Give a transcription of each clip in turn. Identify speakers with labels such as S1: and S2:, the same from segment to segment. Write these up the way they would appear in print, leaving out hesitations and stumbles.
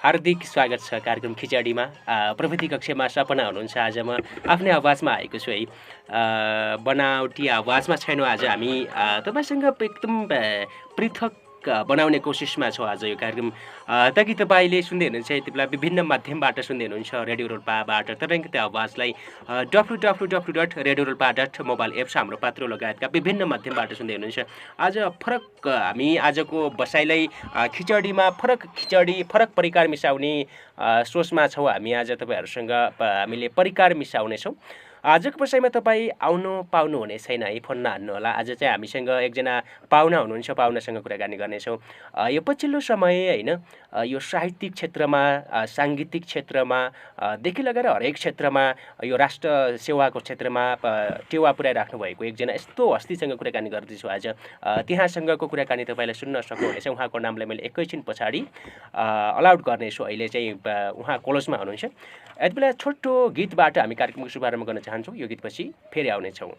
S1: हार्दिक स्वागत छ कार्यक्रम खिचडीमा। प्रविधि कक्षमा सपना हुनुहुन्छ। आज म आफ्नै आवाजमा आएको छु है। बनावटी आवाजमा छैनौँ आज हामी। तपाईँसँग एकदम पृथक बनाउने कोसिसमा छौँ आज यो कार्यक्रम। ताकि तपाईँले सुन्दै हुनुहुन्छ यति बेला विभिन्न माध्यमबाट सुन्दै हुनुहुन्छ रेडियो रोल्पाबाट तरङ्गित आवाजलाई www.radiorolpa.mobile एप छ हाम्रो पात्रो लगायतका विभिन्न माध्यमबाट सुन्दै हुनुहुन्छ। आज फरक हामी आजको बसाइलाई खिचडीमा फरक परिकार मिसाउने सोचमा छौँ हामी। आज तपाईँहरूसँग हामीले परिकार मिसाउनेछौँ। आजको बसाइमा तपाईँ आउनु पाउनुहुने छैन है, फोन नहान्नुहोला। आज चाहिँ हामीसँग एकजना पाहुना हुनुहुन्छ, पाहुनासँग कुराकानी गर्नेछौँ। यो पछिल्लो समय होइन, यो साहित्यिक क्षेत्रमा, साङ्गीतिक क्षेत्रमा देखि लगाएर हरेक क्षेत्रमा यो राष्ट्र सेवाको क्षेत्रमा टेवा पुर्याइराख्नु भएको एकजना यस्तो हस्तीसँग कुराकानी गर्दैछु आज। त्यहाँसँगको कुराकानी तपाईँलाई सुन्न सक्नुहुनेछ। उहाँको नामलाई मैले एकैछिन पछाडि अलाउड गर्नेछु। अहिले चाहिँ उहाँ कलोजमा हुनुहुन्छ। यति बेला छोटो गीतबाट हामी कार्यक्रमको शुभारम्भ गर्न चाहन्छौँ। यो गीतपछि फेरि आउनेछौँ।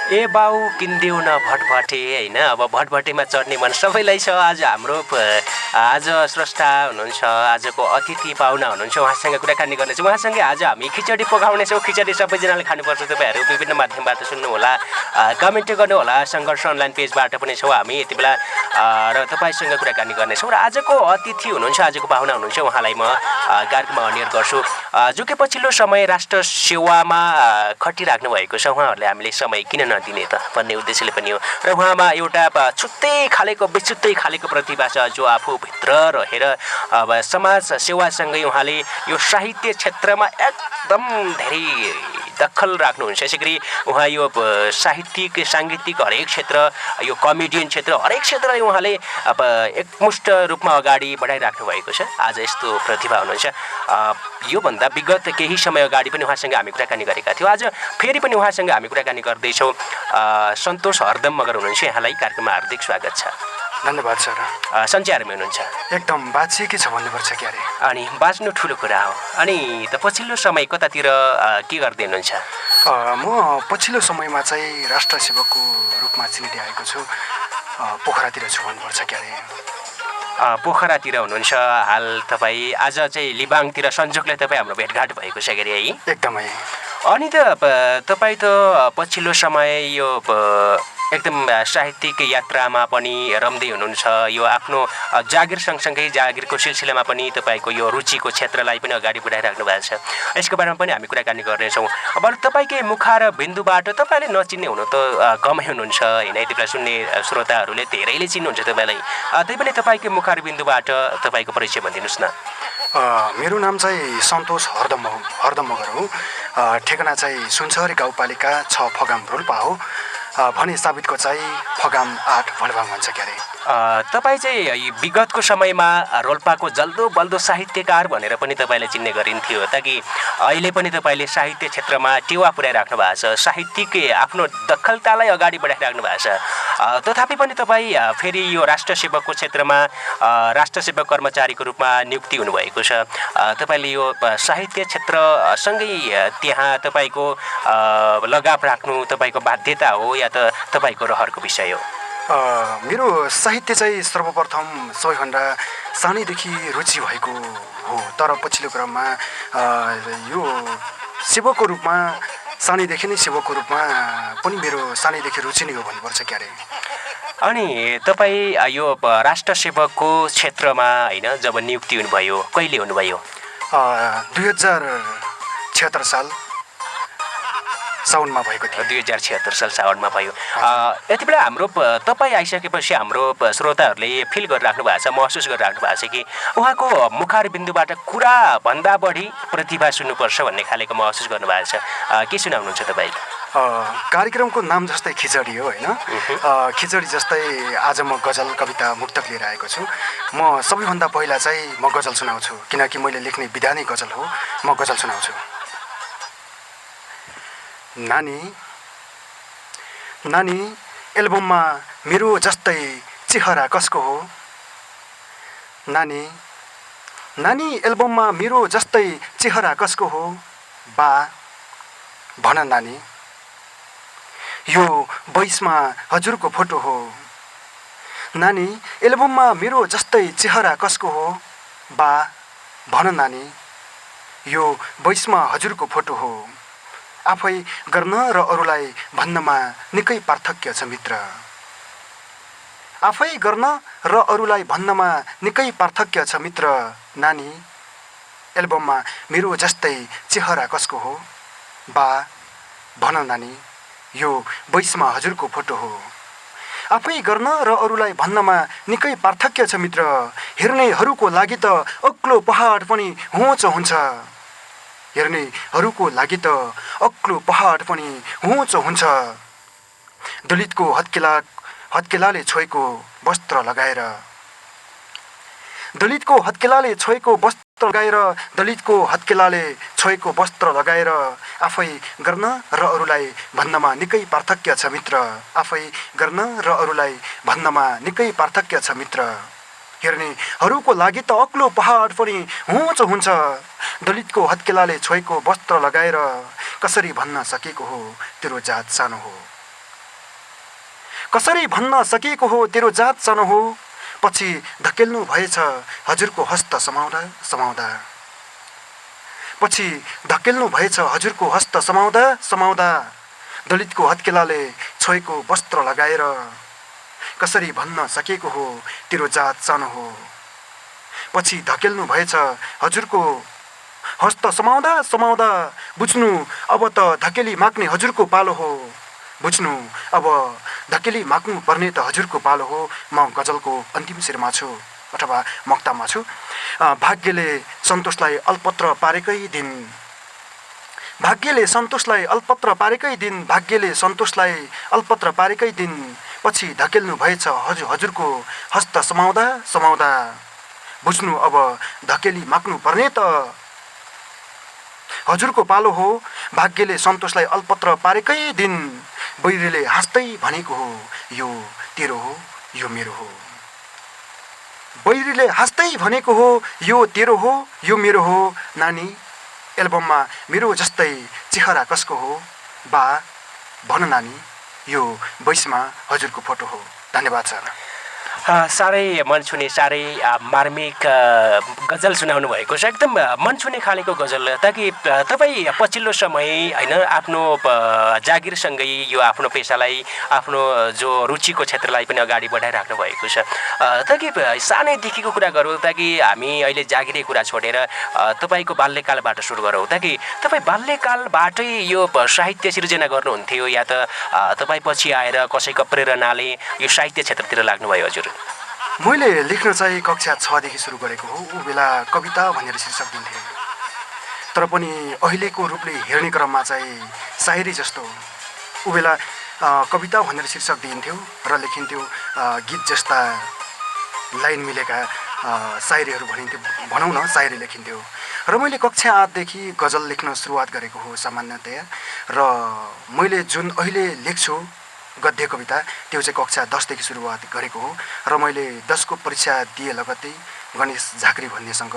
S1: ए बाउ किन्देऊ न भटभटे होइन। अब भटभटेमा चढ्ने मन सबैलाई छ। आज हाम्रो आज स्रष्टा हुनुहुन्छ, आजको अतिथि पाहुना हुनुहुन्छ, उहाँसँग कुराकानी गर्नेछौँ। उहाँसँगै आज हामी खिचडी पकाउनेछौँ। खिचडी सबैजनाले खानुपर्छ। तपाईँहरू विभिन्न माध्यमबाट सुन्नुहोला, कमेन्ट गर्नुहोला। सङ्घर्ष अनलाइन पेजबाट पनि छौँ हामी यति बेला र तपाईँसँग कुराकानी गर्नेछौँ। र आजको अतिथि हुनुहुन्छ, आजको पाहुना हुनुहुन्छ, उहाँलाई म कार्यक्रममा अनियर गर्छु। जो कि पछिल्लो समय राष्ट्र सेवामा खटिराख्नु भएको छ। उहाँहरूले हामीले समय किन नदिने त भन्ने उद्देश्यले पनि हो। र उहाँमा एउटा विशुद्धै खालेको प्रतिभा छ, जो आफूभित्र रहेर अब समाज सेवासँगै उहाँले यो साहित्य क्षेत्रमा एकदम धेरै दखल राख्नुहुन्छ। यसै गरी उहाँ यो साहित्यिक साङ्गीतिक हरेक क्षेत्र, यो कमेडियन क्षेत्र, हरेक क्षेत्रलाई उहाँले अब एकमुष्ट रूपमा अगाडि बढाइराख्नु भएको छ। आज यस्तो प्रतिभा हुनुहुन्छ। योभन्दा विगत केही समय अगाडि पनि उहाँसँग हामी कुराकानी गरेका थियौँ। आज फेरि पनि उहाँसँग हामी कुराकानी गर्दैछौँ। सन्तोष हरदम मगर हुनुहुन्छ। यहाँलाई कार्यक्रममा हार्दिक स्वागत छ।
S2: धन्यवाद सर।
S1: सन्चै आरामै हुनुहुन्छ?
S2: एकदम बाँचिएकै छ भन्नुपर्छ क्यारे।
S1: अनि बाँच्नु ठुलो कुरा हो। अनि त पछिल्लो समय कतातिर के गर्दै हुनुहुन्छ?
S2: म पछिल्लो समयमा चाहिँ राष्ट्र सेवकको रूपमा चिनिँदै आएको छु। पोखरातिर छु भन्नुपर्छ क्यारे।
S1: पोखरातिर हुनुहुन्छ हाल तपाईँ। आज चाहिँ लिबाङतिर संजोगले तपाईँ हाम्रो भेटघाट भएको छ गरी है?
S2: एकदमै।
S1: अनि त तपाईँ त पछिल्लो समय यो एकदम साहित्यिक यात्रामा पनि रम्दै हुनुहुन्छ। यो आफ्नो जागिर सँगसँगै जागिरको सिलसिलामा पनि तपाईँको यो रुचिको क्षेत्रलाई पनि अगाडि बढाइराख्नु भएको छ। यसको बारेमा पनि हामी कुराकानी गर्नेछौँ। अब तपाईँकै मुखा र बिन्दुबाट तपाईँले नचिन्ने हुनु त कमै हुनुहुन्छ होइन, यति बेला सुन्ने श्रोताहरूले धेरैले चिन्नुहुन्छ तपाईँलाई। त्यही पनि तपाईँकै मुखा र बिन्दुबाट तपाईँको परिचय भनिदिनुहोस् न।
S2: मेरो नाम चाहिँ सन्तोष हरदमगर हो। ठेगाना चाहिँ सुनसरी गाउँपालिका 6 फगाम रोल्पा हो भने साबितको चाहिँ फगाम 8 भलभाङ भन्छ क्यारे।
S1: तपाईँ चाहिँ विगतको समयमा रोल्पाको जल्दो बल्दो साहित्यकार भनेर पनि तपाईँलाई चिन्ने गरिन्थ्यो, ताकि अहिले पनि तपाईँले साहित्य क्षेत्रमा टेवा पुर्याइराख्नु भएको छ, साहित्यिक आफ्नो दखलतालाई अगाडि बढाइराख्नु भएको छ। तथापि पनि तपाईँ फेरि यो राष्ट्र सेवकको क्षेत्रमा राष्ट्र सेवक कर्मचारीको रूपमा नियुक्ति हुनुभएको छ। तपाईँले यो साहित्य क्षेत्रसँगै त्यहाँ तपाईँको लगाव राख्नु तपाईँको बाध्यता हो या त तपाईँको रहरको विषय हो?
S2: मेरो साहित्य चाहिँ सर्वप्रथम सबैभन्दा सानैदेखि रुचि भएको हो, तर पछिल्लो क्रममा यो सेवकको रूपमा सानैदेखि नै सेवकको रूपमा पनि मेरो सानैदेखि रुचि नै हो भन्नुपर्छ क्यारे।
S1: अनि तपाईँ यो राष्ट्र सेवकको क्षेत्रमा होइन जब नियुक्ति हुनुभयो कहिले हुनुभयो?
S2: 2076 साल साउनमा भएको थियो।
S1: 2076 साल साउनमा भयो। यति बेला हाम्रो तपाईँ आइसकेपछि हाम्रो श्रोताहरूले फिल गरिराख्नु भएको छ, महसुस गरिराख्नु भएको छ कि उहाँको मुखार बिन्दुबाट कुरा भन्दा बढी प्रतिभा सुन्नुपर्छ भन्ने खालेको महसुस गर्नुभएको छ। के सुनाउनुहुन्छ तपाईँ?
S2: कार्यक्रमको नाम जस्तै खिचडी हो होइन, खिचडी जस्तै आज म गजल कविता मुक्तक लिएर आएको छु। म सबैभन्दा पहिला चाहिँ म गजल सुनाउँछु, किनकि मैले लेख्ने विधा नै गजल हो। म गजल सुनाउँछु। नानी नानी एल्बममा मेरो जस्तै चेहरा कसको हो? नानी नानी एल्बममा मेरो जस्तै चेहरा कसको हो? बा भन नानी यो 22मा हजुरको फोटो हो। नानी एल्बममा मेरो जस्तै चेहरा कसको हो? बा भन नानी यो 22मा हजुरको फोटो हो। आफै गर्न र अरूलाई भन्नमा निकै पार्थक्य छ मित्र। आफै गर्न र अरूलाई भन्नमा निकै पार्थक्य छ मित्र। नानी एल्बममा मेरो जस्तै चेहरा कसको हो? बा भन नानी यो 22मा हजुरको फोटो हो। आफै गर्न र अरूलाई भन्नमा निकै पार्थक्य छ मित्र। हेर्नेहरूको लागि त अग्लो पहाड पनि होचो हुन्छ। हेर्नेहरूको लागि त अग्लो पहाड पनि होचो हुन्छ। दलितको हत्केलाले छोएको वस्त्र लगाएर, दलितको हत्केलाले छोएको वस्त्र लगाएर, दलितको हत्केलाले छोएको वस्त्र लगाएर आफै गर्न र अरूलाई भन्नमा निकै पार्थक्य छ मित्र। आफै गर्न र अरूलाई भन्नमा निकै पार्थक्य छ मित्र। हेर्नेहरूको लागि त अग्लो पहाड पनि होचो हुन्छ। दलितको हत्केलाले छोएको वस्त्र लगाएर कसरी भन्न सकेको हो तेरो जात सानो हो? कसरी भन्न सकेको हो तेरो जात सानो हो? पछि धकेल्नु भएछ हजुरको हस्त समाउँदा समाउँदा। पछि धकेल्नु भएछ हजुरको हस्त समाउँदा समाउँदा। दलितको हत्केलाले छोएको वस्त्र लगाएर कसरी भन्न सकेको हो तेरो जात सानो हो? पछि धकेल्नु भएछ हजुरको हस्त समाउँदा समाउँदा। बुझ्नु अब त धकेली माग्ने हजुरको पालो हो। बुझ्नु अब धकेली माग्नु पर्ने त हजुरको पालो हो। म गजलको अन्तिम शिरमा छु अथवा मक्तामा छु। भाग्यले सन्तोषलाई अल्पत्र पारेकै दिन, भाग्यले सन्तोषलाई अल्पत्र पारेकै दिन, भाग्यले सन्तोषलाई अल्पत्र पारेकै दिन। पछि धकेल्नु भएछ हजुरको हस्त समाउँदा समाउँदा। बुझ्नु अब धकेली माग्नु पर्ने त हजुरको पालो हो। भाग्यले सन्तोषलाई अल्पत्र पारेकै दिन। बैरीले हाँस्दै भनेको हो यो तेरो हो यो मेरो हो। बैरीले हाँस्दै भनेको हो यो तेरो हो यो मेरो हो। नानी एल्बममा मेरो जस्तै चेहरा कसको हो? बा भन नानी यो 22मा हजुरको फोटो हो। धन्यवाद सर।
S1: साह्रै मन छुने साह्रै मार्मिक गजल सुनाउनु भएको छ एकदम मन छुने खालेको गजल ताकि तपाईँ पछिल्लो समय होइन आफ्नो जागिरसँगै यो आफ्नो पेसालाई आफ्नो जो रुचिको क्षेत्रलाई पनि अगाडि बढाइराख्नु भएको छ ताकि सानैदेखिको कुरा गरौँ ताकि हामी अहिले जागिरे कुरा छोडेर तपाईँको बाल्यकालबाट सुरु गरौँ ताकि तपाईँ बाल्यकालबाटै यो साहित्य सिर्जना गर्नुहुन्थ्यो या त तपाईँ पछि आएर कसैको प्रेरणाले यो साहित्य क्षेत्रतिर लाग्नुभयो हजुर
S2: मैले लेख्न चाहिँ कक्षा 6 देखि सुरु गरेको हो ऊ बेला कविता भनेर शीर्षक दिन्थे तर पनि अहिलेको रूपले हेर्ने क्रममा चाहिँ सायरी जस्तो ऊ बेला कविता भनेर शीर्षक दिइन्थ्यो र लेखिन्थ्यो गीत जस्ता लाइन मिलेका सायरीहरू भनिन्थ्यो भनौँ न सायरी लेखिन्थ्यो र मैले कक्षा 8 देखि गजल लेख्न सुरुवात गरेको हो सामान्यतया र मैले जुन अहिले लेख्छु गद्य कविता त्यो चाहिँ कक्षा 10 देखि सुरुवात गरेको हो र मैले 10 को परीक्षा दिए लगत्तै गणेश झाँक्री भन्नेसँग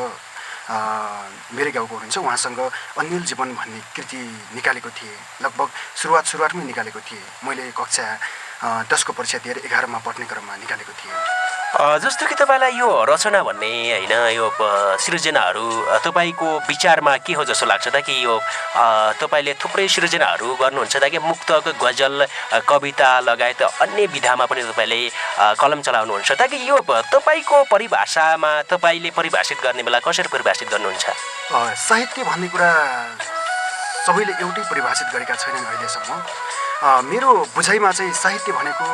S2: मेरै गाउँको हुनुहुन्छ उहाँसँग अन्यल जीवन भन्ने कृति निकालेको थिएँ लगभग सुरुवातमै निकालेको थिएँ मैले कक्षा 10 को परीक्षा दिएर 11 मा पढ्ने क्रममा निकालेको थिएँ
S1: जस्तो कि तपाईँलाई यो रचना भन्ने होइन यो सृजनाहरू तपाईँको विचारमा के हो जस्तो लाग्छ त कि यो तपाईँले थुप्रै सृजनाहरू गर्नुहुन्छ ताकि मुक्तक गजल कविता लगायत अन्य विधामा पनि तपाईँले कलम चलाउनुहुन्छ ताकि यो तपाईँको परिभाषामा तपाईँले परिभाषित गर्ने बेला कसरी परिभाषित गर्नुहुन्छ
S2: साहित्य भन्ने कुरा सबैले एउटै परिभाषित गरेका छैनन् अहिलेसम्म मेरो बुझाइमा चाहिँ साहित्य भनेको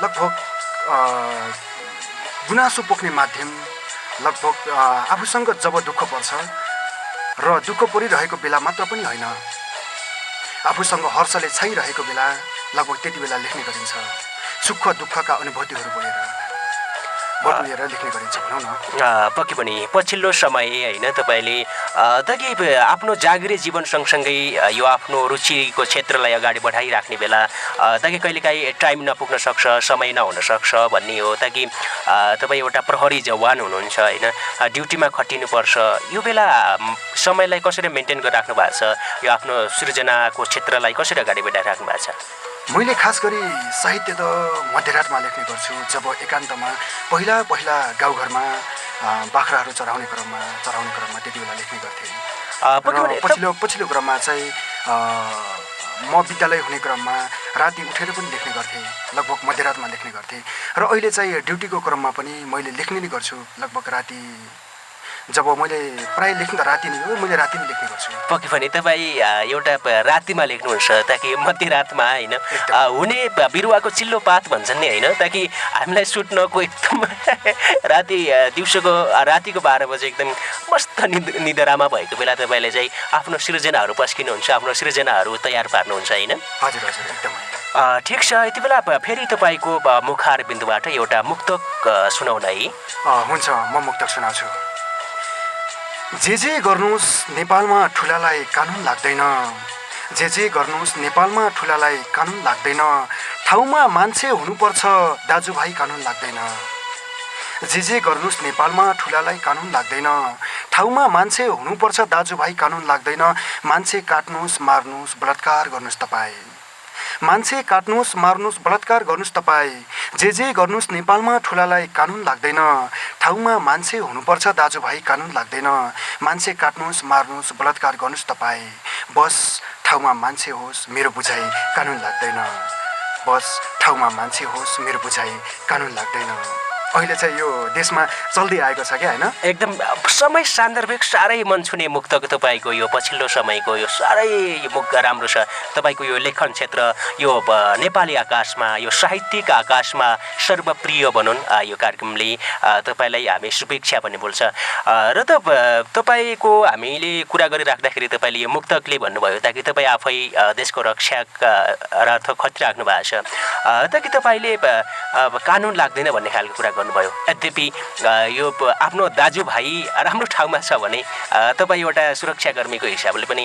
S2: लगभग गुनासो पोख्ने माध्यम लगभग आफूसँग जब दुःख पर्छ र दुःख परिरहेको बेला मात्र पनि होइन आफूसँग हर्षले छाइरहेको बेला लगभग त्यति बेला लेख्ने गरिन्छ सुख दुःखका अनुभूतिहरू बटुलेर लेख्ने गरिन्छ भनौँ न
S1: पक्कै पनि पछिल्लो समय होइन तपाईँले ताकि आफ्नो जागिरे जीवन सँगसँगै यो आफ्नो रुचिको क्षेत्रलाई अगाडि बढाइराख्ने बेला ताकि कहिलेकाहीँ टाइम नपुग्न सक्छ समय नहुन सक्छ भन्ने हो ताकि तपाईँ एउटा प्रहरी जवान हुनुहुन्छ होइन ड्युटीमा खटिनुपर्छ यो बेला समयलाई कसरी मेन्टेन गरिराख्नु भएको छ यो आफ्नो सृजनाको क्षेत्रलाई कसरी अगाडि बढाइराख्नु भएको छ
S2: मैले खास गरी साहित्य त मध्यरातमा लेख्ने गर्छु जब एकान्तमा पहिला गाउँघरमा बाख्राहरू चराउने क्रममा त्यति बेला लेख्ने गर्थेँ पछिल्लो क्रममा चाहिँ म विद्यालय हुने क्रममा राति उठेर पनि लेख्ने गर्थेँ लगभग मध्यरातमा लेख्ने गर्थेँ र अहिले चाहिँ ड्युटीको क्रममा पनि मैले लेख्ने नै गर्छु लगभग राति जब मैले प्राय लेख्नु त राति नै हो मैले राति नै लेख्ने गर्छु
S1: पक्कै पनि तपाईँ एउटा रातिमा लेख्नुहुन्छ ताकि मध्यरातमा होइन हुने बिरुवाको चिल्लो पात भन्छन् नि होइन ताकि हामीलाई सुत्नको एकदम रातिको 12 बजे एकदम मस्त निद्रामा भएको बेला तपाईँले चाहिँ आफ्नो सृजनाहरू पस्किनुहुन्छ आफ्नो सृजनाहरू तयार पार्नुहुन्छ होइन
S2: हजुर एकदमै
S1: ठिक छ यति बेला फेरि तपाईँको मुखार बिन्दुबाट एउटा मुक्तक सुनाउन है
S2: हुन्छ म मुक्तक सुनाउँछु जे गर्नुहोस् नेपालमा ठुलालाई कानुन लाग्दैन जे गर्नुहोस् नेपालमा ठुलालाई कानुन लाग्दैन ठाउँमा मान्छे हुनुपर्छ दाजुभाइ कानुन लाग्दैन जे गर्नुहोस् नेपालमा ठुलालाई कानुन लाग्दैन ठाउँमा मान्छे हुनुपर्छ दाजुभाइ कानुन लाग्दैन मान्छे काट्नुहोस् मार्नुहोस् बलात्कार गर्नुहोस् तपाईँ मान्छे काट्नुहोस् मार्नुहोस् बलात्कार गर्नुहोस् तपाईँ जे गर्नुहोस् नेपालमा ठुलालाई कानुन लाग्दैन ठाउँमा मान्छे हुनुपर्छ दाजुभाइ कानुन लाग्दैन मान्छे काट्नुहोस् मार्नुहोस् बलात्कार गर्नुहोस् तपाईँ बस ठाउँमा मान्छे होस् मेरो बुझाइ कानुन लाग्दैन बस ठाउँमा मान्छे होस् मेरो बुझाइ कानुन लाग्दैन अहिले चाहिँ यो देशमा चल्दै आएको छ क्या होइन
S1: एकदम समय सान्दर्भिक साह्रै मन छुने मुक्तक तपाईँको यो पछिल्लो समयको यो साह्रै राम्रो छ तपाईँको यो लेखन क्षेत्र यो नेपाली आकाशमा यो साहित्यिक आकाशमा सर्वप्रिय भनौँ यो कार्यक्रमले तपाईँलाई हामी शुभेच्छा पनि बोल्छ र तपाईँको हामीले कुरा गरिराख्दाखेरि तपाईँले यो मुक्तकले भन्नुभयो ताकि तपाईँ आफै देशको रक्षार्थ खटिराख्नु भएको छ ताकि तपाईँले कानुन लाग्दैन भन्ने खालको कुरा गर्नुभयो यद्यपि यो आफ्नो दाजुभाइ राम्रो ठाउँमा छ भने तपाईँ एउटा सुरक्षाकर्मीको हिसाबले पनि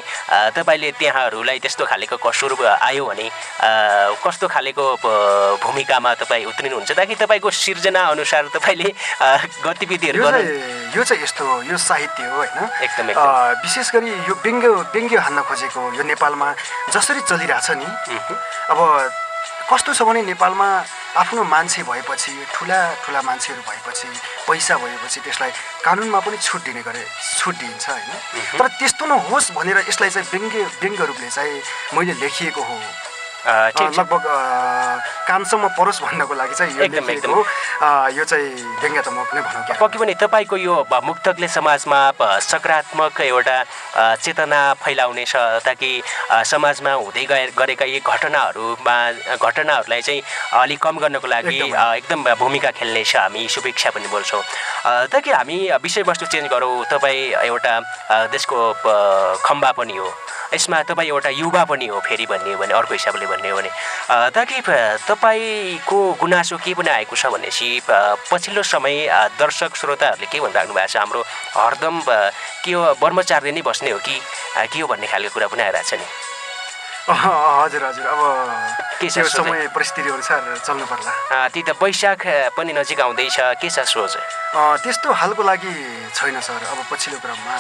S1: तपाईँले त्यहाँहरूलाई त्यस्तो खालेको कसुर आयो भने कस्तो खालेको भूमिकामा तपाईँ उत्रिनुहुन्छ ताकि तपाईँको सिर्जना अनुसार तपाईँले गतिविधिहरू गर्नु
S2: यो चाहिँ यस्तो यो साहित्य हो होइन
S1: एकदम
S2: विशेष गरी यो व्यङ्ग्य हान्न खोजेको यो नेपालमा जसरी चलिरहेछ नि अब कस्तो छ भने नेपालमा आफ्नो मान्छे भएपछि ठुला ठुला मान्छेहरू भएपछि पैसा भएपछि त्यसलाई कानुनमा पनि छुट दिइन्छ होइन। तर त्यस्तो नहोस् भनेर यसलाई चाहिँ व्यङ्ग्य रूपले चाहिँ मैले लेखिएको हो। लगभग कामसम्म परोस् भन्नको लागि चाहिँ यो लेखिएको हो। यो चाहिँ व्यङ्ग्यात्मक नै भनौँ क्या।
S1: पक्कै पनि तपाईँको यो मुक्तकले समाजमा सकारात्मक एउटा चेतना फैलाउनेछ ताकि समाजमा हुँदै गरेका यी घटनाहरूलाई चाहिँ अलिक कम गर्नको लागि एकदम भूमिका खेल्नेछ। हामी शुभेच्छा पनि बोल्छौँ। ताकि हामी विषयवस्तु चेन्ज गरौँ। तपाईँ एउटा देशको खम्बा पनि हो, यसमा तपाईँ एउटा युवा पनि हो फेरि भन्ने हो भने, अर्को हिसाबले भन्ने हो भने। ताकि तपाईँको गुनासो के पनि आएको छ भनेपछि पछिल्लो समय दर्शक श्रोताहरूले के भनिराख्नु भएको छ, हाम्रो हरदम के हो ब्रह्मचार्य नै बस्ने हो कि के हो भन्ने खालको कुरा पनि आइरहेको छ नि।
S2: हजुर हजुर, अब
S1: के छ
S2: समय परिस्थिति अनुसार चल्नु पर्ला।
S1: त्यही त वैशाख पनि नजिक आउँदैछ, के छ सोच?
S2: त्यस्तो हालको लागि छैन सर। अब पछिल्लो क्रममा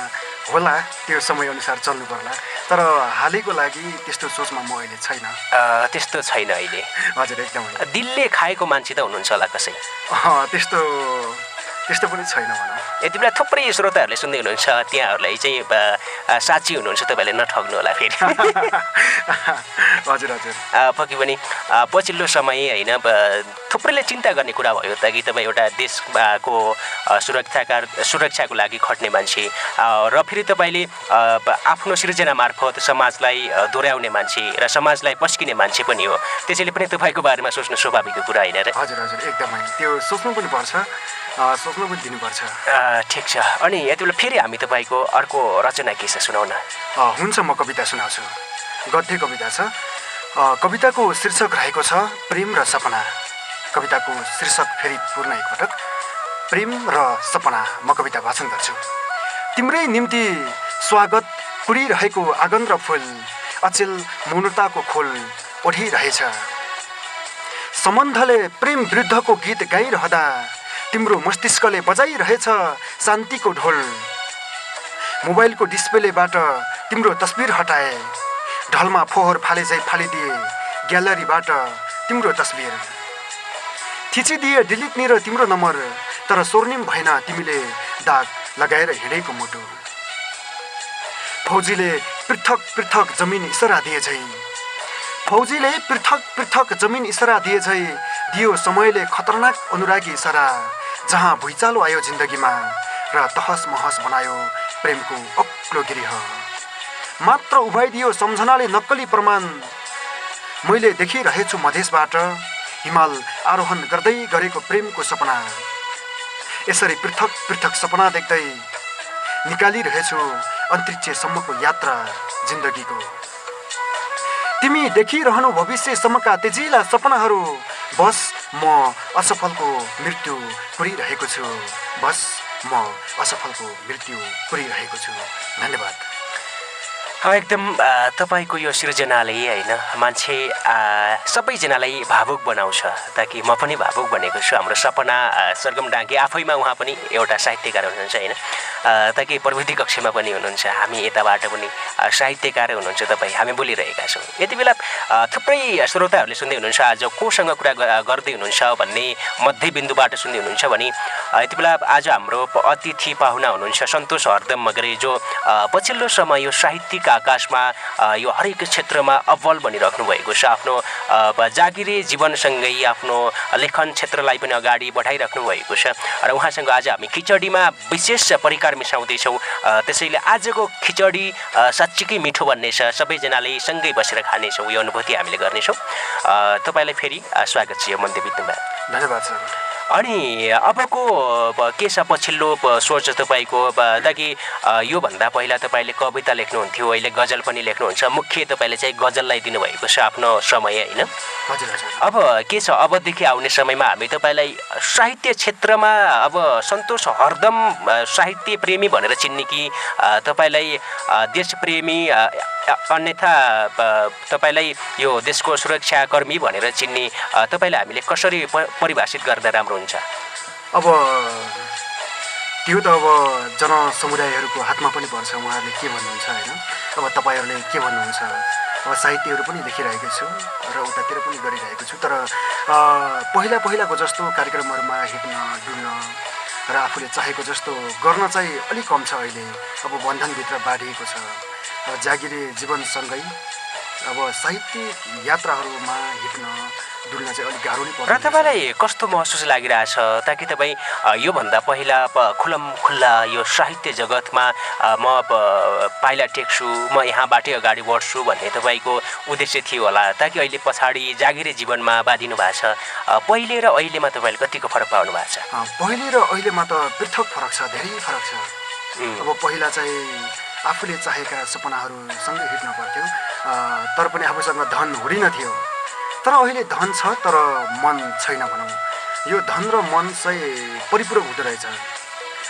S2: होला त्यो समय अनुसार चल्नु पर्ला, तर हालैको लागि त्यस्तो सोचमा म अहिले छैन।
S1: त्यस्तो छैन अहिले?
S2: हजुर एकदम।
S1: दिलले खाएको मान्छे त हुनुहुन्छ होला कसै?
S2: त्यस्तो पनि छैन भनौँ।
S1: यति बेला थुप्रै श्रोताहरूले सुन्दै हुनुहुन्छ, त्यहाँहरूलाई चाहिँ साँच्ची हुनुहुन्छ, तपाईँले नठग्नु होला फेरि।
S2: हजुर हजुर,
S1: पक्कै पनि पछिल्लो समय होइन थुप्रैले चिन्ता गर्ने कुरा भयो त कि तपाईँ एउटा देशको सुरक्षाको लागि खट्ने मान्छे र फेरि तपाईँले आफ्नो सृजना मार्फत समाजलाई दोहोऱ्याउने मान्छे र समाजलाई पस्किने मान्छे पनि हो। त्यसैले पनि तपाईँको बारेमा सोच्नु स्वाभाविक कुरा होइन र?
S2: हजुर हजुर एकदमै, त्यो सोच्नु पनि पर्छ, सोच्नु पनि दिनुपर्छ।
S1: ठिक छ। अनि यति बेला फेरि हामी तपाईँको अर्को रचना के छ सुनाउ न।
S2: हुन्छ, म कविता सुनाउँछु। गद्य कविता छ। कविताको शीर्षक रहेको छ प्रेम र सपना। कविताको शीर्षक फेरि पूर्ण एकपटक, प्रेम र सपना। म कविता वाचन गर्छु। तिम्रै निम्ति स्वागत कुडिरहेको आँगन र फुल, अचेल मौनताको खोल ओढिरहेछ। सम्बन्धले प्रेम विरुद्धको गीत गाइरहँदा तिम्रो मस्तिष्कले बजाइरहेछ शान्तिको ढोल। मोबाइलको डिस्प्लेबाट तिम्रो तस्बिर हटाए, ढलमा फोहोर फाले चाहिँ फालिदिए ग्यालरीबाट तिम्रो तस्बिर। थिचिदिए डिलिट नि र तिम्रो नम्बर, तर स्वर्णिम भएन तिमीले दाग लगाएर हिँडेको मुटु। फौजीले पृथक पृथक जमिन इसारा दिए झै, फौजीले पृथक पृथक जमिन इसारा दिए झै दियो समयले खतरनाक अनुरागी इसारा। जहाँ भुइँचालो आयो जिन्दगीमा र तहस महस बनायो प्रेमको अग्लो गिरिह। मात्र उभाइदियो सम्झनाले नक्कली प्रमाण, मैले देखिरहेछु मधेसबाट हिमाल आरोहण गर्दै गरेको प्रेमको सपना। यसरी पृथक पृथक सपना देख्दै निकालिरहेछु अन्तरिक्षसम्मको यात्रा जिन्दगीको। तिमी देखिरहनु भविष्यसम्मका तेजिला सपनाहरू, बस म असफलको मृत्यु कुरिरहेको छु, बस म असफलको मृत्यु कुरिरहेको छु। धन्यवाद।
S1: एकदम तपाईँको यो सृजनाले होइन मान्छे सबैजनालाई भावुक बनाउँछ। ताकि म पनि भावुक बनेको छु। हाम्रो सपना सरगम डाँगे आफैमा उहाँ पनि एउटा साहित्यकार हुनुहुन्छ होइन, ताकि प्रविधि कक्षमा पनि हुनुहुन्छ, हामी यताबाट पनि साहित्यकार हुनुहुन्छ तपाईँ, हामी बोलिरहेका छौँ। यति बेला थुप्रै श्रोताहरूले सुन्दै हुनुहुन्छ, आज कोसँग कुरा गर्दै हुनुहुन्छ भन्ने मध्यबिन्दुबाट सुन्दै हुनुहुन्छ भने यति बेला आज हाम्रो अतिथि पाहुना हुनुहुन्छ सन्तोष हरदम मगरे, जो पछिल्लो समय यो साहित्यिक आकाशमा यो हरेक क्षेत्रमा अव्वल बनिराख्नु भएको छ। आफ्नो जागिरे जीवनसँगै आफ्नो लेखन क्षेत्रलाई पनि अगाडि बढाइराख्नु भएको छ र उहाँसँग आज हामी खिचडीमा विशेष परिकार मिसाउँदैछौँ। त्यसैले आजको खिचडी साँच्चीकै मिठो बन्ने छ, सबैजनाले सँगै बसेर खानेछौँ, यो अनुभूति हामीले गर्नेछौँ। तपाईँलाई फेरि स्वागत छ यो मध्यबिन्दुमा।
S2: धन्यवाद सर।
S1: अनि अबको के छ पछिल्लो सोच तपाईँको? ताकि योभन्दा पहिला तपाईँले कविता लेख्नुहुन्थ्यो, अहिले गजल पनि लेख्नुहुन्छ। मुख्य तपाईँले चाहिँ गजललाई दिनुभएको छ आफ्नो समय होइन?
S2: हजुर हजुर।
S1: अब के छ, अबदेखि आउने समयमा हामी तपाईँलाई साहित्य क्षेत्रमा अब सन्तोष हरदम साहित्य प्रेमी भनेर चिन्ने कि तपाईँलाई देशप्रेमी, अन्यथा तपाईँलाई यो देशको सुरक्षाकर्मी भनेर चिन्ने, तपाईँलाई हामीले कसरी परिभाषित गर्दा राम्रो हुन्छ?
S2: अब त्यो त अब जनसमुदायहरूको हातमा पनि पर्छ, उहाँहरूले के भन्नुहुन्छ होइन। अब तपाईँहरूले के भन्नुहुन्छ, अब साहित्यहरू पनि लेखिरहेको छु र उतातिर पनि गरिरहेको छु। तर पहिलाको जस्तो कार्यक्रमहरूमा हिँड्न डुल्न र आफूले चाहेको जस्तो गर्न चाहिँ अलिक कम छ अहिले। अब बन्धनभित्र बाँडिएको छ। अब जागिरे जीवनसँगै अब साहित्यिक यात्राहरूमा हिँड्न डुल्न चाहिँ अलिक गाह्रो नै पर्छ।
S1: र तपाईँलाई कस्तो महसुस लागिरहेछ ताकि तपाईँ योभन्दा पहिला खुल्ला यो साहित्य जगतमा म पाइला टेक्छु, म यहाँबाटै अगाडि बढ्छु भन्ने तपाईँको उद्देश्य थियो होला, ताकि अहिले पछाडि जागिरे जीवनमा बाँधिनु भएको छ। पहिले र अहिलेमा तपाईँले कतिको फरक पाउनु भएको छ?
S2: पहिले र अहिलेमा त पृथक फरक छ, धेरै फरक छ। अब पहिला चाहिँ आफूले चाहेका सपनाहरूसँगै हिँड्न पर्थ्यो, तर पनि आफूसँग धन हुँदैन थियो। तर अहिले धन छ तर मन छैन भनौँ। यो धन र मन चाहिँ परिपूरक हुँदो रहेछ।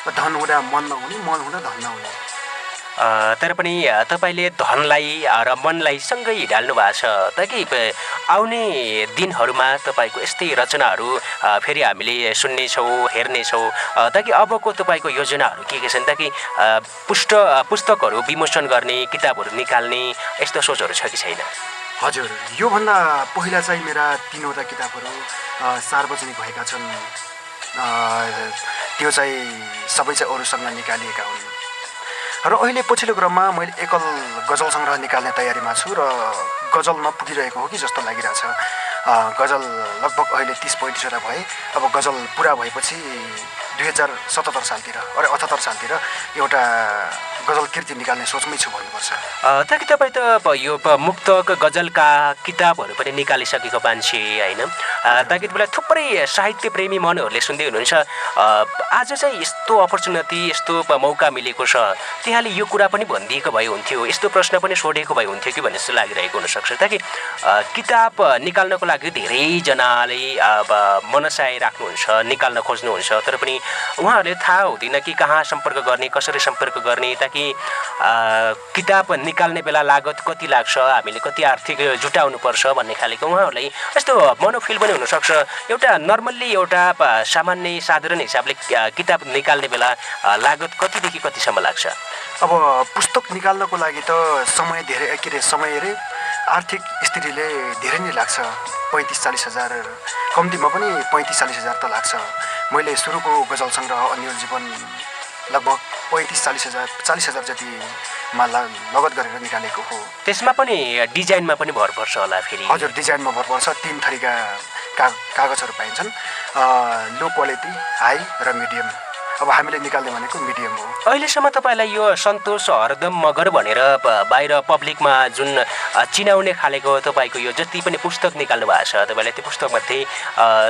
S2: धन हुँदा मन नहुने, मन हुँदा धन नहुने।
S1: तर पनि तपाईँले धनलाई र मनलाई सँगै ढाल्नु भएको छ ताकि आउने दिनहरूमा तपाईँको यस्तै रचनाहरू फेरि हामीले सुन्नेछौँ, हेर्नेछौँ, ताकि अबको तपाईँको योजनाहरू के छन्, ताकि पुस्तकहरू विमोचन गर्ने, किताबहरू निकाल्ने यस्तो सोचहरू छ कि छैन?
S2: हजुर, योभन्दा पहिला चाहिँ मेरा 3वटा किताबहरू सार्वजनिक भएका छन्। त्यो चाहिँ सबै चाहिँ अरूसँग निकालिएका हुन्। र अहिले पछिल्लो क्रममा मैले एकल गजल सङ्ग्रह निकाल्ने तयारीमा छु र गजल नपुगिरहेको हो कि जस्तो लागिरहेछ। गजल लगभग अहिले 30-35वटा भए। अब गजल पुरा भएपछि 2077 सालतिर 78 सालतिर एउटा गजल कृति निकाल्ने सोचमै छु भन्नुपर्छ।
S1: ताकि तपाईँ त यो मुक्तक गजलका किताबहरू पनि निकालिसकेको मान्छे होइन, ताकि तपाईँलाई थुप्रै साहित्य प्रेमी मनहरूले सुन्दै हुनुहुन्छ। आज चाहिँ यस्तो अपर्च्युनिटी, यस्तो मौका मिलेको छ, त्यहाँले यो कुरा पनि भनिदिएको भए हुन्थ्यो, यस्तो प्रश्न पनि सोधेको भए हुन्थ्यो कि भन्ने जस्तो लागिरहेको हुनसक्छ। ताकि किताब निकाल्नको लागि धेरैजनाले अब मनसाय राख्नुहुन्छ, निकाल्न खोज्नुहुन्छ, तर पनि उहाँहरूले थाहा हुँदैन कि कहाँ सम्पर्क गर्ने, कसरी सम्पर्क गर्ने, ताकि किताब निकाल्ने बेला लागत कति लाग्छ, हामीले कति आर्थिक जुटाउनुपर्छ भन्ने खालेको उहाँहरूलाई यस्तो मनोफिल पनि हुनसक्छ। एउटा नर्मल्ली एउटा सामान्य साधारण हिसाबले किताब निकाल्ने बेला लागत कतिदेखि कतिसम्म लाग्छ?
S2: अब पुस्तक निकाल्नको लागि त समय अरे आर्थिक स्थितिले धेरै नै लाग्छ। 35-40 हजार, कम्तीमा पनि 35-40 हजार त लाग्छ। मैले सुरुको गजल सङ्ग्रह अन्यल जीवन लगभग 35-40 हजार 40 हजार जतिमा लगत गरेर निकालेको हो।
S1: त्यसमा पनि डिजाइनमा पनि भर पर्छ होला फेरि?
S2: हजुर, डिजाइनमा भर पर्छ। 3 थरीका कागजहरू पाइन्छन्, लो क्वालिटी, हाई र मिडियम। अब हामीले निकाल्ने भनेको मिडियम हो।
S1: अहिलेसम्म तपाईँलाई यो सन्तोष हरदम मगर भनेर बाहिर पब्लिकमा जुन चिनाउने खालेको तपाईँको यो जति पनि पुस्तक निकाल्नु भएको छ, तपाईँलाई त्यो पुस्तकमध्ये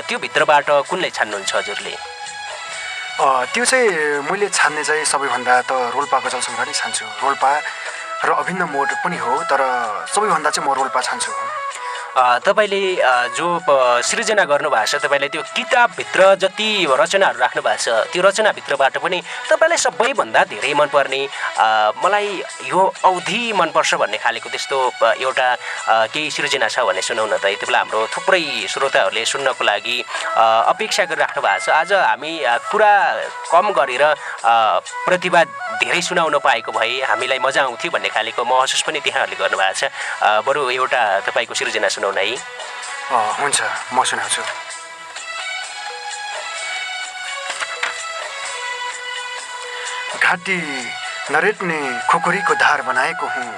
S1: त्यो भित्रबाट कुनलाई छान्नुहुन्छ हजुरले?
S2: त्यो चाहिँ मैले छान्ने चाहिँ सबैभन्दा त रोल्पा गजल सङ्ग्रह नै छान्छु। रोल्पा र अभिन्न मोड पनि हो, तर सबैभन्दा चाहिँ म रोल्पा छान्छु।
S1: तपाईँले जो सृजना गर्नुभएको छ, तपाईँले त्यो किताबभित्र जति रचनाहरू राख्नु भएको छ, त्यो रचनाभित्रबाट पनि तपाईँलाई सबैभन्दा धेरै मनपर्ने, मलाई यो अवधि मनपर्छ भन्ने खालेको त्यस्तो एउटा केही सृजना छ भने सुनाउन त। यति बेला हाम्रो थुप्रै श्रोताहरूले सुन्नको लागि अपेक्षा गरिराख्नु भएको छ। आज हामी कुरा कम गरेर प्रतिभा धेरै सुनाउन पाएको भए हामीलाई मजा आउँथ्यो भन्ने खालेको महसुस पनि त्यहाँहरूले गर्नुभएको छ। बरु एउटा तपाईँको सृजना सुनाउन है?
S2: हुन्छ, म सुनाउँछु। घाटी नरेट्ने खुकुरीको धार बनाएको हुँ,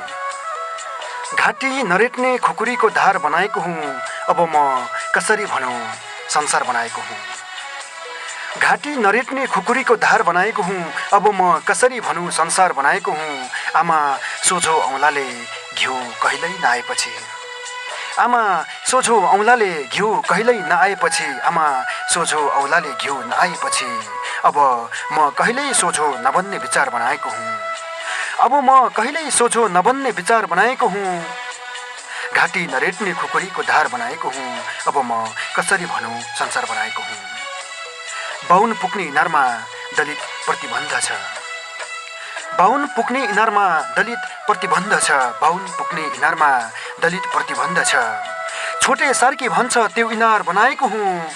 S2: घाटी नरेट्ने खुकुरीको धार बनाएको हुँ, अब म कसरी भनौँ संसार बनाएको हुँ। घाटी नरेट्ने खुकुरीको धार बनाएको हुँ, अब म कसरी भनौँ संसार बनाएको हुँ। आमा सोझो औँलाले घिउ कहिल्यै नआएपछि, आमा सोझो औँलाले घिउ कहिल्यै नआएपछि, आमा सोझो औँलाले घिउ नआएपछि, अब म कहिल्यै सोझो नबन्ने विचार बनाएको हुँ, अब म कहिल्यै सोझो नबन्ने विचार बनाएको हुँ। घाटी नरेट्ने खुकुरीको धार बनाएको हुँ, अब म कसरी भनौँ संसार बनाएको हुँ। बाहुन पुग्ने इनारमा दलित प्रतिबन्ध छ, बाहुन पुग्ने इनारमा दलित प्रतिबन्ध छ, बाहुन पुग्ने इनारमा दलित प्रतिबन्ध छ। छोटे सार्की भन्छ त्यो इनार बनाएको हुँ,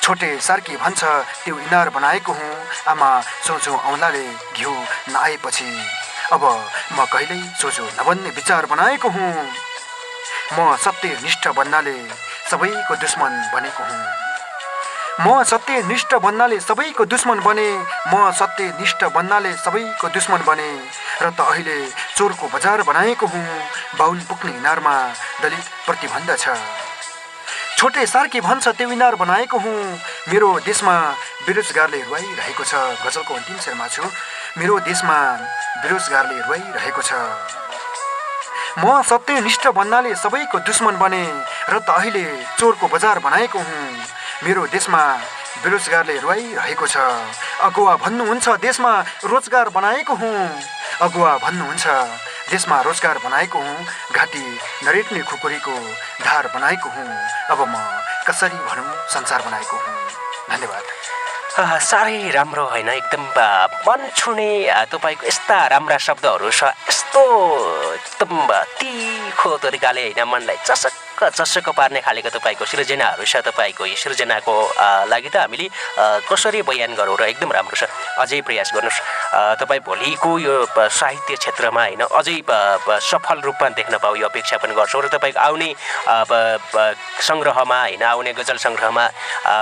S2: छोटे सार्की भन्छ त्यो इनार बनाएको हुँ। आमा सोझो औँलाले घिउ नआएपछि, अब म कहिल्यै सोझो नबन्ने विचार बनाएको हुँ। म सत्यनिष्ठ बन्नाले सबैको दुश्मन बनेको हुँ म सत्यनिष्ठ बन्नाले सबैको दुश्मन बने म सत्यनिष्ठ बन्नाले सबैको दुश्मन बने र त अहिले चोरको बजार बनाएको हुँ बाहुन पुग्ने इनारमा दलित प्रतिबन्ध छ छोटे सार्की भन्छ त्यो इनार बनाएको हुँ मेरो देशमा बेरोजगारले रुवाइरहेको छ गजलको अन्तिम शेरमा छु मेरो देशमा बेरोजगारले रुवाइरहेको छ म सत्यनिष्ठ बन्नाले सबैको दुश्मन बने र त अहिले चोरको बजार बनाएको हुँ मेरो देशमा बेरोजगारले रुवाइरहेको छ अगुवा भन्नुहुन्छ देशमा रोजगार बनाएको हुँ अगुवा भन्नुहुन्छ देशमा रोजगार बनाएको हुँ घाँटी नरेट्ने खुकुरीको धार बनाएको हुँ अब म कसरी भनौँ संसार बनाएको हुँ धन्यवाद
S1: साह्रै राम्रो होइन एकदम मन छुने तपाईँको यस्ता राम्रा शब्दहरू छ यस्तो एकदम तिखो तरिकाले होइन मनलाई चसक्क पार्ने खालेको तपाईँको सृजनाहरू छ तपाईँको यो सृजनाको लागि त हामीले कसरी बयान गरौँ र एकदम राम्रो छ अझै प्रयास गर्नुहोस् तपाईँ भोलिको यो साहित्य क्षेत्रमा होइन अझै सफल रूपमा देख्न पाऊ यो अपेक्षा पनि गर्छौँ र तपाईँको आउने सङ्ग्रहमा होइन आउने गजल सङ्ग्रहमा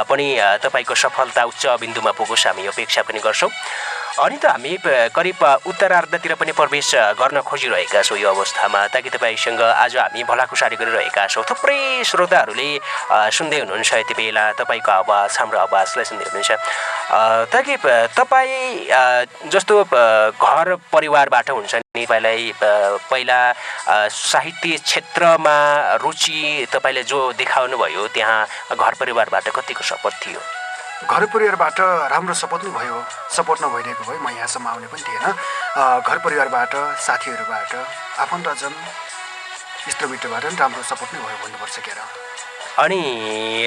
S1: पनि तपाईँको सफलता उच्च बिन्दुमा पुगोस् हामी यो अपेक्षा पनि गर्छौँ अनि त हामी करिब उत्तरार्धतिर पनि प्रवेश गर्न खोजिरहेका छौँ यो अवस्थामा ताकि तपाईँसँग आज हामी भलाकुसारी गरिरहेका छौँ थुप्रै श्रोताहरूले सुन्दै हुनुहुन्छ यति बेला तपाईँको आवाज हाम्रो आवाजलाई सुन्दै हुनुहुन्छ ताकि तपाईँ जस्तो घर परिवारबाट हुन्छ नि तपाईँलाई पहिला साहित्य क्षेत्रमा रुचि तपाईँले जो देखाउनु भयो त्यहाँ घर परिवारबाट कतिको सपोर्ट थियो
S2: घर परिवारबाट राम्रो सपोर्ट नै भयो सपोर्ट नभइरहेको भए म यहाँसम्म आउने पनि थिएन घर परिवारबाट साथीहरूबाट आफन्तजन इष्टमित्रबाट पनि राम्रो सपोर्ट नै भयो भन्नुपर्छ क्या
S1: अनि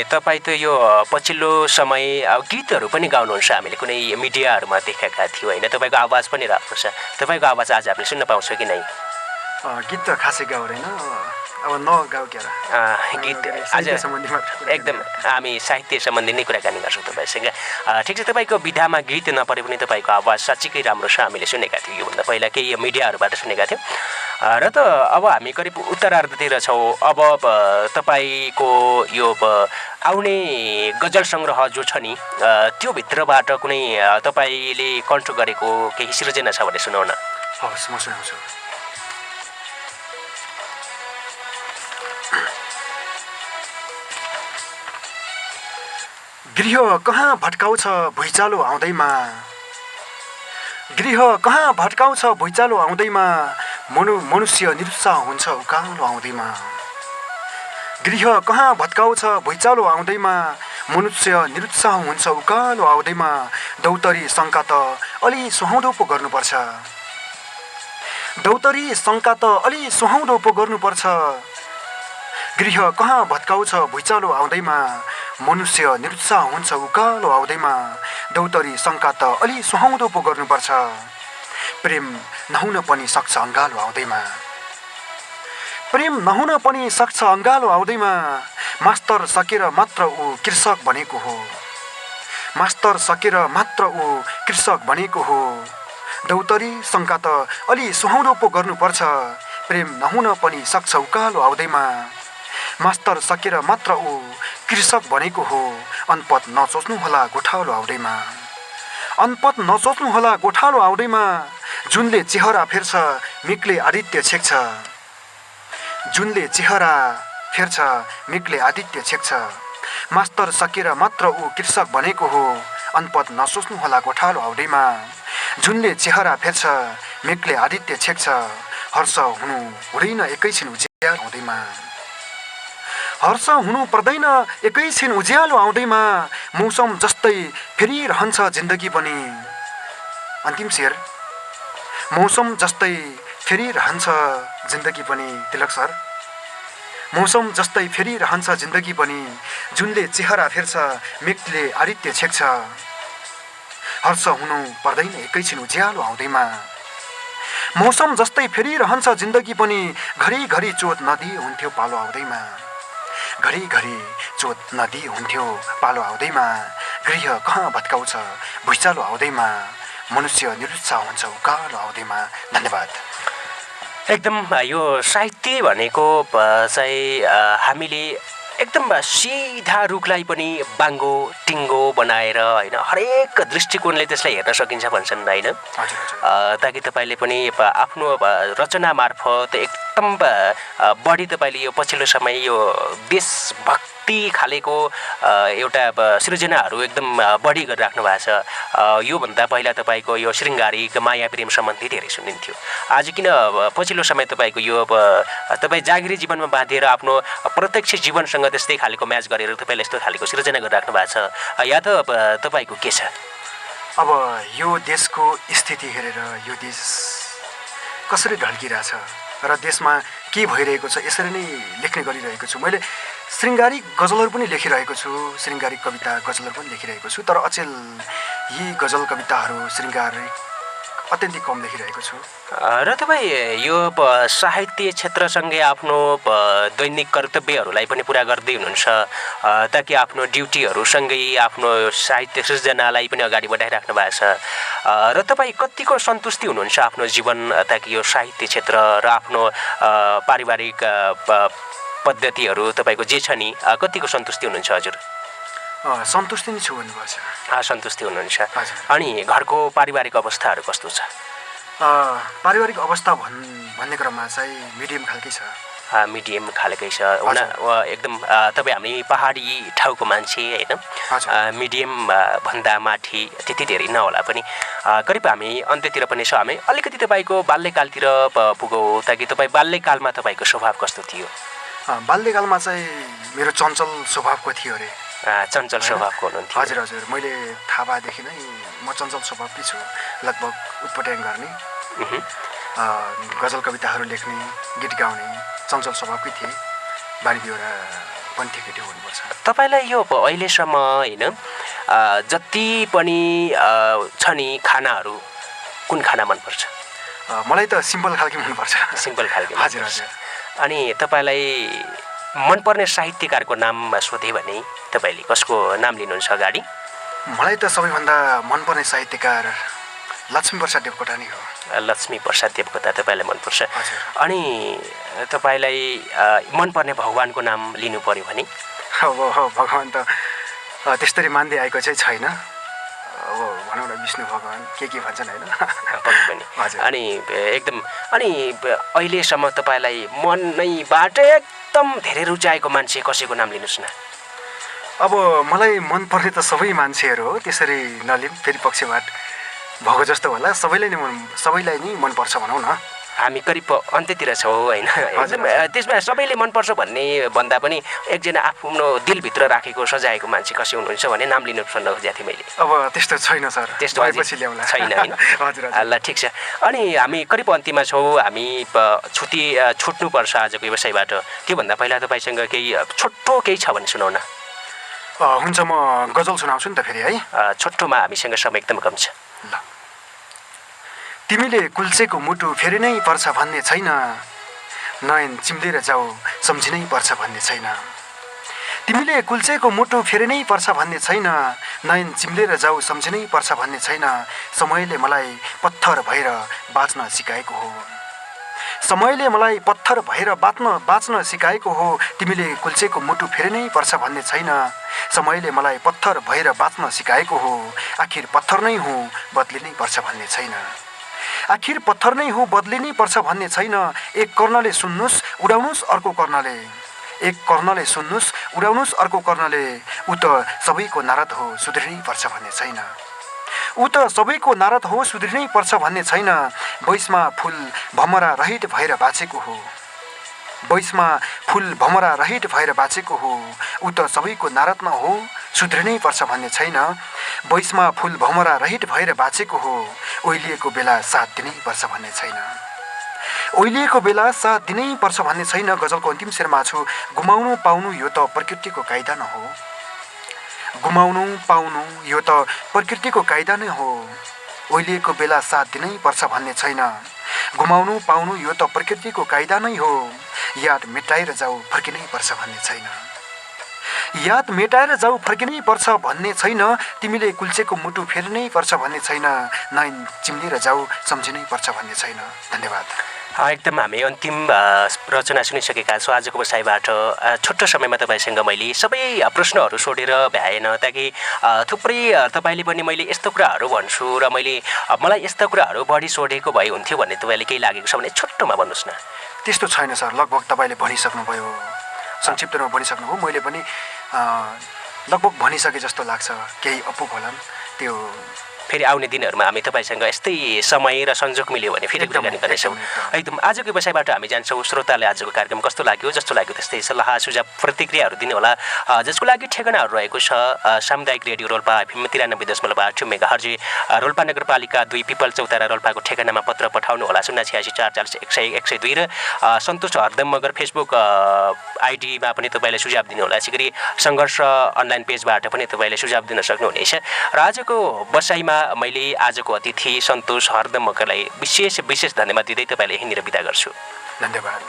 S1: तपाईँ त यो पछिल्लो समय गीतहरू पनि गाउनुहुन्छ हामीले कुनै मिडियाहरूमा देखेका थियौँ होइन तपाईँको आवाज पनि राम्रो छ तपाईँको आवाज आज हामीले सुन्न पाउँछौँ कि नै
S2: गीत त खासै गाउँदैन अब नगाउ क्या
S1: गीत आज एकदम हामी साहित्य सम्बन्धी नै कुराकानी गर्छौँ तपाईँसँग ठिक छ तपाईँको विधामा गीत नपरे पनि तपाईँको आवाज साँच्चीकै राम्रो छ हामीले सुनेका थियौँ योभन्दा पहिला केही मिडियाहरूबाट सुनेका थियौँ र त अब हामी करिब उत्तरार्धतिर छौँ अब तपाईँको यो आउने गजल सङ्ग्रह जो छ नि त्यो भित्रबाट कुनै तपाईँले कण्ठ गरेको केही सृजना छ भने सुनाउन
S2: हवस् म सुनाउँछु गृह कहाँ भट्काउँछ भुइँचालो आउँदैमा गृह कहाँ भट्काउँछ भुइँचालो आउँदैमा मनुष्य निरुत्साह हुन्छ उकालो आउँदैमा गृह कहाँ भट्काउँछ भुइँचालो आउँदैमा मनुष्य निरुत्साह हुन्छ उकालो आउँदैमा दौतरी शङ्का त अलि सुहाउँदो पो गर्नुपर्छ दौतरी शङ्का त अलि सुहाउँदो पो गर्नुपर्छ गृह कहाँ भट्काउँछ भुइँचालो आउँदैमा मनुष्य निरुत्साह हुन्छ उकालो आउँदैमा दौतरी शङ्का त अलि सुहाउँदो पो गर्नुपर्छ प्रेम नहुन पनि सक्छ अङ्गालो आउँदैमा प्रेम नहुन पनि सक्छ अङ्गालो आउँदैमा मास्टर सकेर मात्र ऊ कृषक बनेको हो मास्टर सकेर मात्र ऊ कृषक बनेको हो दौतरी शङ्का त अलि सुहाउँदो पो गर्नुपर्छ प्रेम नहुन पनि सक्छ उकालो आउँदैमा मास्टर सकेर मात्र ऊ कृषक बनेको हो अनपद नसोच्नु होला गोठालो आउँदैमा अनपद नसोच्नु होला गोठालो आउँदैमा जुनले चेहरा फेर्छ मिकले आदित्य छेक्छ जुनले चेहरा फेर्छ मिकले आदित्य छेक्छ मास्टर सकेर मात्र ऊ कृषक बनेको हो अनपद नसोच्नु होला गोठालो आउँदैमा जुनले चेहरा फेर्छ मिकले आदित्य छेक्छ हर्ष हुनु हुँदैन एकैछिन उज्यालो आउँदैमा हर्ष हुनु पर्दैन एकैछिन उज्यालो आउँदैमा मौसम जस्तै फेरिरहन्छ जिन्दगी पनि अन्तिम शेर मौसम जस्तै फेरिरहन्छ जिन्दगी पनि तिलक सर मौसम जस्तै फेरिरहन्छ जिन्दगी पनि जुनले चेहरा फेर्छ मेघले आदित्य छेक्छ हर्ष हुनु पर्दैन एकैछिन उज्यालो आउँदैमा मौसम जस्तै फेरिरहन्छ जिन्दगी पनि घरिघरि चोट नदी हुन्थ्यो पालो आउँदैमा घरिघरि चोट नदी हुन्थ्यो पालो आउँदैमा गृह कहाँ भत्काउँछ भुइँचालो आउँदैमा मनुष्य निरुत्साह हुन्छ उकालो आउँदैमा धन्यवाद
S1: एकदम यो साहित्य भनेको चाहिँ हामीले एकदम सिधा रुखलाई पनि बाङ्गो टिङ्गो बनाएर होइन हरेक दृष्टिकोणले त्यसलाई हेर्न सकिन्छ भन्छन् होइन ताकि तपाईँले पनि आफ्नो रचना मार्फत एकदम बढी तपाईँले यो पछिल्लो समय यो देशभक्ति खालेको एउटा सृजनाहरू एकदम बढी गरिराख्नु भएको छ। योभन्दा पहिला तपाईँको यो शृङ्गारिक माया प्रेम सम्बन्धी धेरै सुनिन्थ्यो। आज किन पछिल्लो समय तपाईँको यो तपाईँ जागिरी जीवनमा बाँधिएर आफ्नो प्रत्यक्ष जीवनसँग त्यस्तै खालेको म्याच गरेर तपाईँले यस्तो खालेको सृजना गरिराख्नु भएको छ, या त तपाईँको के छ?
S2: अब यो देशको स्थिति हेरेर यो देश कसरी ढल्किरहेछ र देशमा के भइरहेको छ यसरी नै लेख्ने गरिरहेको छु। मैले शृङ्गारिक गजलहरू पनि लेखिरहेको छु, शृङ्गारिक कविता गजलहरू पनि लेखिरहेको छु, तर अचेल यी गजल कविताहरू शृङ्गारिक अत्यन्तै कम लेखिरहेको छु।
S1: र तपाईँ यो साहित्य क्षेत्रसँगै आफ्नो दैनिक कर्तव्यहरूलाई पनि पुरा गर्दै हुनुहुन्छ ताकि आफ्नो ड्युटीहरूसँगै आफ्नो साहित्य सृजनालाई पनि अगाडि बढाइराख्नु भएको छ। र तपाईँ कतिको सन्तुष्टि हुनुहुन्छ आफ्नो जीवन ताकि यो साहित्य क्षेत्र र आफ्नो पारिवारिक पद्धतिहरू तपाईँको जे छ नि कतिको सन्तुष्टि हुनुहुन्छ हजुर?
S2: सन्तुष्टि नै छु भन्नुपर्छ।
S1: सन्तुष्टि हुनुहुन्छ। अनि घरको पारिवारिक अवस्थाहरू कस्तो छ?
S2: पारिवारिक अवस्था भन्ने क्रममा चाहिँ मिडियम खालकै छ।
S1: मिडियम खालकै छ हुन एकदम तपाईँ हामी पहाडी ठाउँको मान्छे होइन, मिडियम भन्दा माथि त्यति धेरै नहोला पनि, करिब हामी अन्त्यतिर पनि छ। हामी अलिकति तपाईँको बाल्यकालतिर पुगौँ ताकि तपाईँ बाल्यकालमा तपाईँको स्वभाव कस्तो थियो?
S2: बाल्यकालमा चाहिँ मेरो चञ्चल स्वभावको थियो अरे।
S1: चञ्चल स्वभावको हुनुहुन्थ्यो?
S2: हजुर हजुर, मैले थाहा भएदेखि नै म चञ्चल स्वभावकै छु, लगभग उटपट्याङ गर्ने, गजल कविताहरू लेख्ने, गीत गाउने चञ्चल स्वभावकै थिएँ। बारी बेहोरा पनि ठिकै थियो भन्नुपर्छ।
S1: तपाईँलाई यो अहिलेसम्म होइन जति पनि छ नि खानाहरू कुन खाना मनपर्छ?
S2: मलाई त सिम्पल खालकै मनपर्छ।
S1: सिम्पल खालकै?
S2: हजुर हजुर।
S1: अनि तपाईँलाई मनपर्ने साहित्यकारको नाम सोधे भने तपाईँले कसको नाम लिनुहुन्छ अगाडि?
S2: मलाई त सबैभन्दा मनपर्ने साहित्यकार लक्ष्मीप्रसाद देवकोटा नै हो।
S1: लक्ष्मीप्रसाद देवकोटा तपाईँलाई मनपर्छ। अनि तपाईँलाई मनपर्ने भगवानको नाम लिनु पर्यो भने?
S2: अब भगवान् त त्यस्तरी मान्दै आएको चाहिँ छैन, अब भनौँ न विष्णु भगवान् के भन्छन् होइन।
S1: पक्कै पनि। अनि एकदम अनि अहिलेसम्म तपाईँलाई मनैबाट एकदम धेरै रुचाएको मान्छे कसैको नाम लिनुहोस् न।
S2: अब मलाई मनपर्ने त सबै मान्छेहरू हो, त्यसरी नलिम फेरि पक्षबाट भएको जस्तो होला। सबैलाई नै मनपर्छ भनौँ न।
S1: हामी करिब अन्त्यतिर छौँ होइन, एकदम त्यसमा सबैले मनपर्छ भन्ने भन्दा पनि एकजना आफ्नो दिलभित्र राखेको सजाएको मान्छे कसै हुनुहुन्छ भने नाम लिनु भन्न खोजेको थिएँ मैले।
S2: अब त्यस्तो छैन सर,
S1: त्यस्तो
S2: ल्याउला
S1: छैन होइन?
S2: हजुर
S1: ल ठिक छ। अनि हामी करिब अन्त्यमा छौँ, हामी छुट्नुपर्छ आजको व्यवसायबाट। त्योभन्दा पहिला तपाईँसँग केही छोटो केही छ भने सुनाउन।
S2: हुन्छ, म गजल सुनाउँछु नि त फेरि है।
S1: छोटोमा हामीसँग समय एकदम कम छ।
S2: ल, तिमीले कुल्चेको मुटु फेरि नै पर्छ भन्ने छैन, नयन चिम्लेर जाऊ सम्झिनै पर्छ भन्ने छैन। तिमीले कुल्चेको मुटु फेरि नै पर्छ भन्ने छैन, नयन चिम्लेर जाऊ सम्झिनै पर्छ भन्ने छैन। समयले मलाई पत्थर भएर बाँच्न सिकाएको हो, समयले मलाई पत्थर भएर बाँच्न सिकाएको हो। तिमीले कुल्चेको मुटु फेरि नै पर्छ भन्ने छैन, समयले मलाई पत्थर भएर बाँच्न सिकाएको हो। आखिर पत्थर नै हुँ बदलिनै पर्छ भन्ने छैन, आखिर पत्थर नै हुँ बदलिनै पर्छ भन्ने छैन। एक कर्णले सुन्नुस् उडाउनुस् अर्को कर्णले, एक कर्णले सुन्नुस् उडाउनुस् अर्को कर्णले। ऊ त सबैको नारद हो सुध्रिनै पर्छ भन्ने छैन, ऊ त सबैको नारद हो सुध्रिनै पर्छ भन्ने छैन। बैसमा फुल भमरा रहित भएर बाँचेको हो, बैसमा फुल भमरा रहित भएर बाँचेको हो। ऊ त सबैको नारद न हो सुध्रिनै पर्छ भन्ने छैन, बैसमा फुल भमरा रहित भएर बाँचेको हो। ओइलिएको बेला साथ दिनै पर्छ भन्ने छैन, ओइलिएको बेला साथ दिनै पर्छ भन्ने छैन। गजलको अन्तिम शेरमा छु, गुमाउनु पाउनु यो त प्रकृतिको कायदा न हो, गुमाउनु पाउनु यो त प्रकृतिको कायदा नै हो। ओइलिएको बेला साथ दिनै पर्छ भन्ने छैन, गुमाउनु पाउनु यो त प्रकृतिको कायदा नै हो। याद मेटाएर जाऊ फर्किनै पर्छ भन्ने छैन, याद मेटाएर जाऊ फर्किनै पर्छ भन्ने छैन। तिमीले कुल्चेको मुटु फेर्नै पर्छ भन्ने छैन, नयन चिम्लेर जाऊ सम्झिनै पर्छ भन्ने छैन। धन्यवाद।
S1: एकदम हामी अन्तिम रचना सुनिसकेका छौँ आजको बसाइबाट। छोटो समयमा तपाईँसँग मैले सबै प्रश्नहरू सोधेर भ्याएन, ताकि थुप्रै तपाईँले पनि मैले यस्तो कुराहरू भन्छु र मलाई यस्ता कुराहरू बढी सोधेको भए हुन्थ्यो भन्ने तपाईँले केही लागेको छ भने छोटोमा भन्नुहोस् न।
S2: त्यस्तो छैन सर, लगभग तपाईँले भनिसक्नुभयो, संक्षिप्तमा भनिसक्नुभयो। मैले पनि लगभग भनिसके जस्तो लाग्छ, केही अपुग होला त्यो।
S1: फेरि आउने दिनहरूमा हामी तपाईँसँग यस्तै समय र संजोग मिल्यो भने फेरि कुराकानी गर्नेछौँ। एकदम आजको विषयबाट हामी जान्छौँ। श्रोताले आजको कार्यक्रम कस्तो लाग्यो, जस्तो लाग्यो त्यस्तै सल्लाह सुझाव प्रतिक्रियाहरू दिनुहोला, जसको लागि ठेगानाहरू रहेको छ सामुदायिक radio Rolpa FM 93.8 megahertz, Rolpa नगरपालिका 2 पिपल चौतारा रोल्पाको ठेगानामा पत्र पठाउनु होला 086 440 101 र सन्तोष हरदम मगर फेसबुक आइडीमा पनि तपाईँले सुझाव दिनुहोला। यसै गरी सङ्घर्ष अनलाइन पेजबाट पनि तपाईँले सुझाव दिन सक्नुहुनेछ। र आजको बसाइमा मैले आजको अतिथि सन्तोष हरदम मगरलाई विशेष धन्यवाद दिँदै तपाईँलाई यहीँनिर बिदा गर्छु।
S2: धन्यवाद।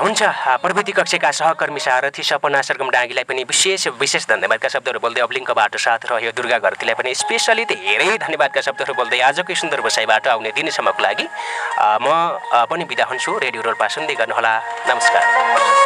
S1: हुन्छ। प्रविधि कक्षका सहकर्मी सारथी सपना सरगम डाँगीलाई पनि विशेष धन्यवादका शब्दहरू बोल्दै अब्लिङको साथ रह्यो दुर्गा घरतीलाई पनि स्पेसली धेरै धन्यवादका शब्दहरू बोल्दै आजकै सुन्दर बसाइबाट आउने दिनसम्मको लागि म पनि बिदा हुन्छु। रेडियो रोल्पा सुन्दै गर्नुहोला। नमस्कार।